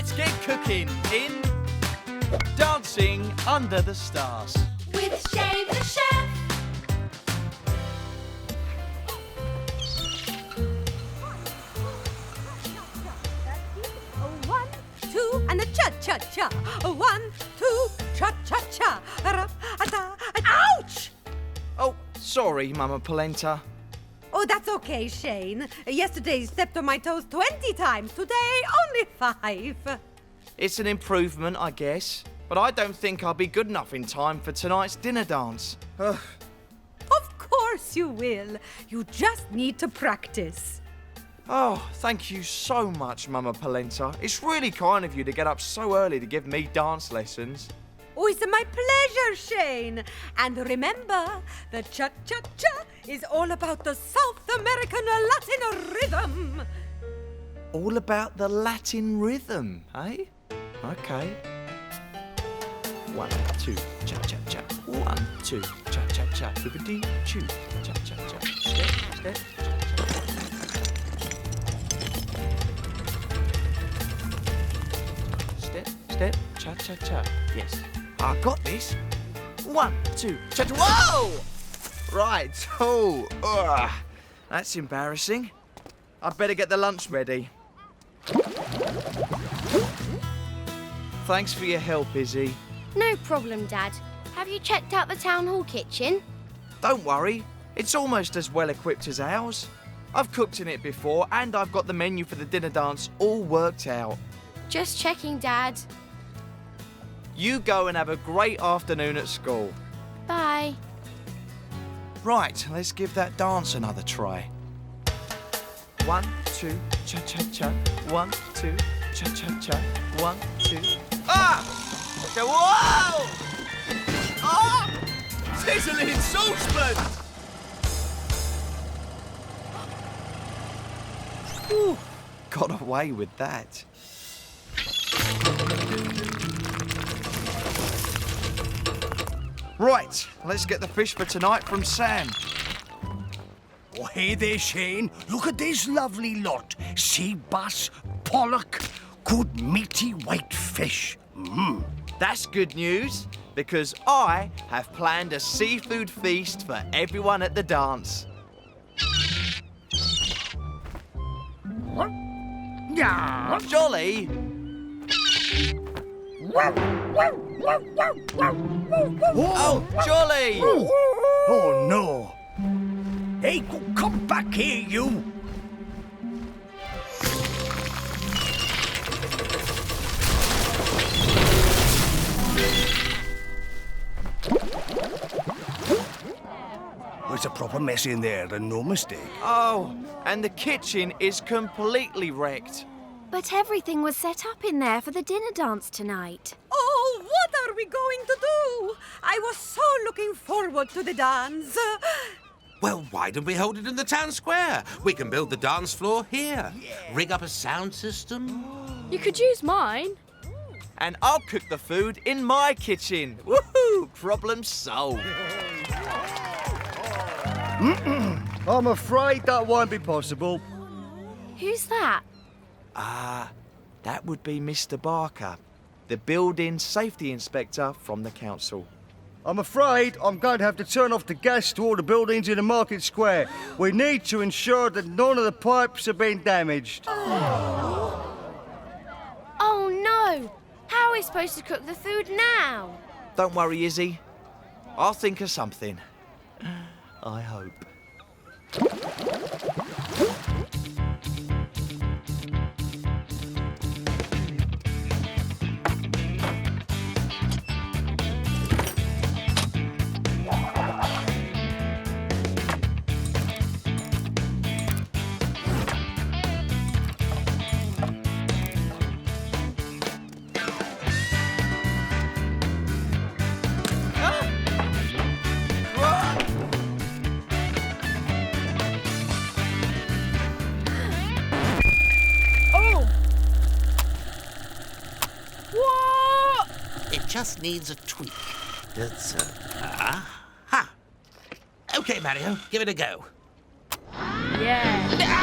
let's get cooking in Dancing Under the Stars. With Shane the Chef. A 1, 2, and a cha-cha-cha. A 1, 2, cha-cha-cha. Ouch! Oh, sorry, Mama Polenta. Oh, that's okay, Shane. Yesterday you stepped on my toes 20 times. Today, only 5. It's an improvement, I guess. But I don't think I'll be good enough in time for tonight's dinner dance. Ugh. Of course you will. You just need to practice. Oh, thank you so much, Mama Polenta. It's really kind of you to get up so early to give me dance lessons. Oh, it's my pleasure, Shane. And remember, the cha-cha-cha is all about the South American Latin rhythm. All about the Latin rhythm, eh? Okay. 1, 2, cha-cha-cha. 1, 2, cha-cha-cha. Boop-a-dee-choo. Cha-cha-cha. Step, step, cha-cha. Step, step, cha-cha-cha. Yes. I got this. 1, 2, cha-cha. Whoa! Right. Oh, ugh. That's embarrassing. I'd better get the lunch ready. Thanks for your help, Izzy. No problem, Dad. Have you checked out the town hall kitchen? Don't worry, it's almost as well equipped as ours. I've cooked in it before and I've got the menu for the dinner dance all worked out. Just checking, Dad. You go and have a great afternoon at school. Bye. Right, let's give that dance another try. 1, 2, cha-cha-cha. 1, 2, cha-cha-cha. 1, 2. Ah! Okay, whoa! Ah! Sizzling saucepan! Whew, got away with that. Right, let's get the fish for tonight from Sam. Oh, hey there, Shane. Look at this lovely lot. Sea bass, pollock, good meaty white fish. Mmm. That's good news, because I have planned a seafood feast for everyone at the dance. Yeah. Jolly! Oh, Jolly! Oh, no. Hey, come back here, you. There's a proper mess in there, and no mistake. Oh, and the kitchen is completely wrecked. But everything was set up in there for the dinner dance tonight. Oh, what are we going to do? I was so looking forward to the dance. Well, why don't we hold it in the town square? We can build the dance floor here. Rig up a sound system. You could use mine. And I'll cook the food in my kitchen. Woohoo! Problem solved. I'm afraid that won't be possible. Who's that? That would be Mr. Barker, the building safety inspector from the council. I'm afraid I'm going to have to turn off the gas to all the buildings in the market square. We need to ensure that none of the pipes have been damaged. Oh, no! How are we supposed to cook the food now? Don't worry, Izzy. I'll think of something. I hope. Just needs a tweak. It's ha. Okay, Mario, give it a go. Yeah.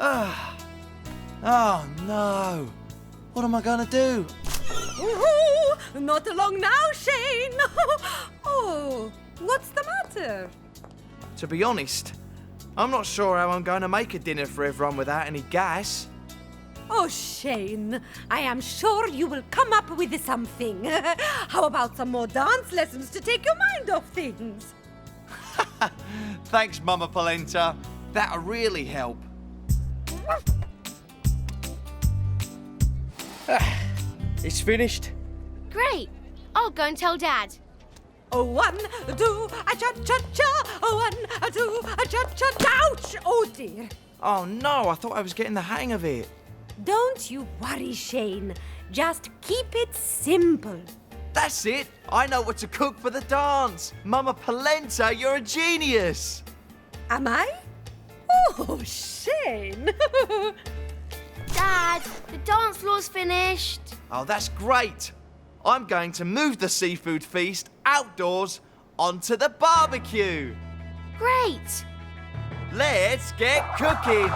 Oh no! What am I gonna do? Ooh, not long now, Shane. Oh, what's the matter? To be honest, I'm not sure how I'm going to make a dinner for everyone without any gas. Oh, Shane, I am sure you will come up with something. How about some more dance lessons to take your mind off things? Thanks, Mama Polenta. That'll really help. It's finished. Great. I'll go and tell Dad. Oh, 1, 2, a cha-cha-cha. Oh, 1, 2, a cha-cha-cha. Ouch! Oh, dear. Oh no, I thought I was getting the hang of it. Don't you worry, Shane. Just keep it simple. That's it. I know what to cook for the dance. Mama Polenta, you're a genius. Am I? Oh, Shane. Dad, the dance floor's finished. Oh, that's great. I'm going to move the seafood feast outdoors onto the barbecue. Great. Let's get cooking.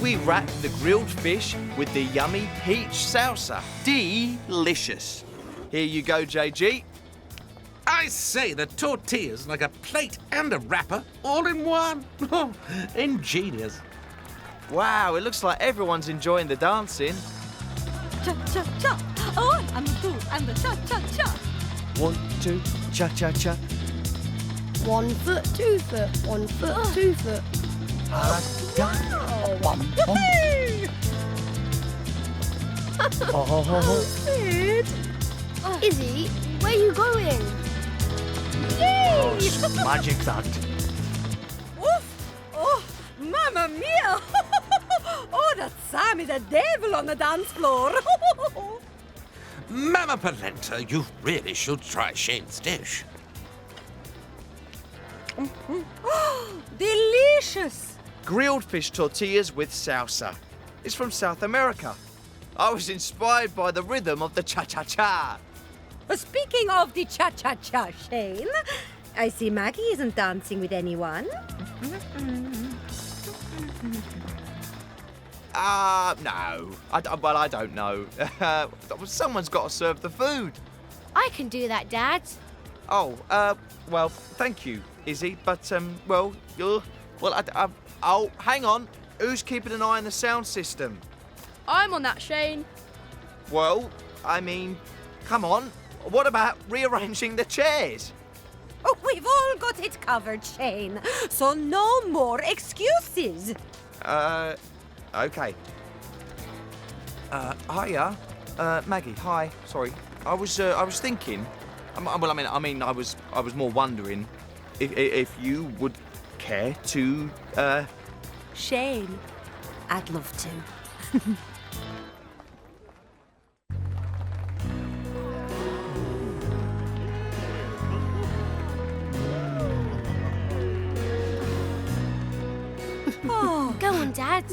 We wrap the grilled fish with the yummy peach salsa. Delicious. Here you go, JG. I say, the tortillas like a plate and a wrapper all in one. Oh, ingenious. Wow, it looks like everyone's enjoying the dancing. Cha-cha-cha. Oh, 1 and 2 and the cha-cha-cha. 1, 2, cha-cha-cha. 1 foot, 2 foot, 1 foot, 2 foot. Sid. Izzy, where are you going? Oh, magic that. Oof! Oh, mamma mia! Oh, that Sam is a devil on the dance floor. Mama Polenta, you really should try Shane's dish. Delicious! Grilled fish tortillas with salsa. It's from South America. I was inspired by the rhythm of the cha-cha-cha. Speaking of the cha-cha-cha, Shane, I see Maggie isn't dancing with anyone. No. I don't know. Someone's got to serve the food. I can do that, Dad. Oh, well, thank you, Izzy. But, oh, hang on. Who's keeping an eye on the sound system? I'm on that, Shane. Well, I mean, come on. What about rearranging the chairs? Oh, we've all got it covered, Shane. So no more excuses. Okay. Hiya. Maggie, hi. Sorry. I was thinking. I was more wondering if you would care to, Shane, I'd love to. Oh, Go on, Dad.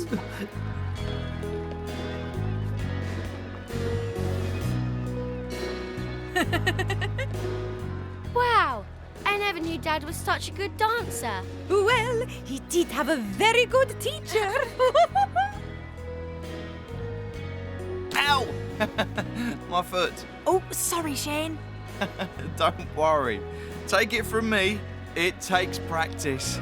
Wow, I never knew Dad was such a good dancer. well, he did have a very good teacher. Ow! My foot. Oh, sorry, Shane. Don't worry. Take it from me. It takes practice.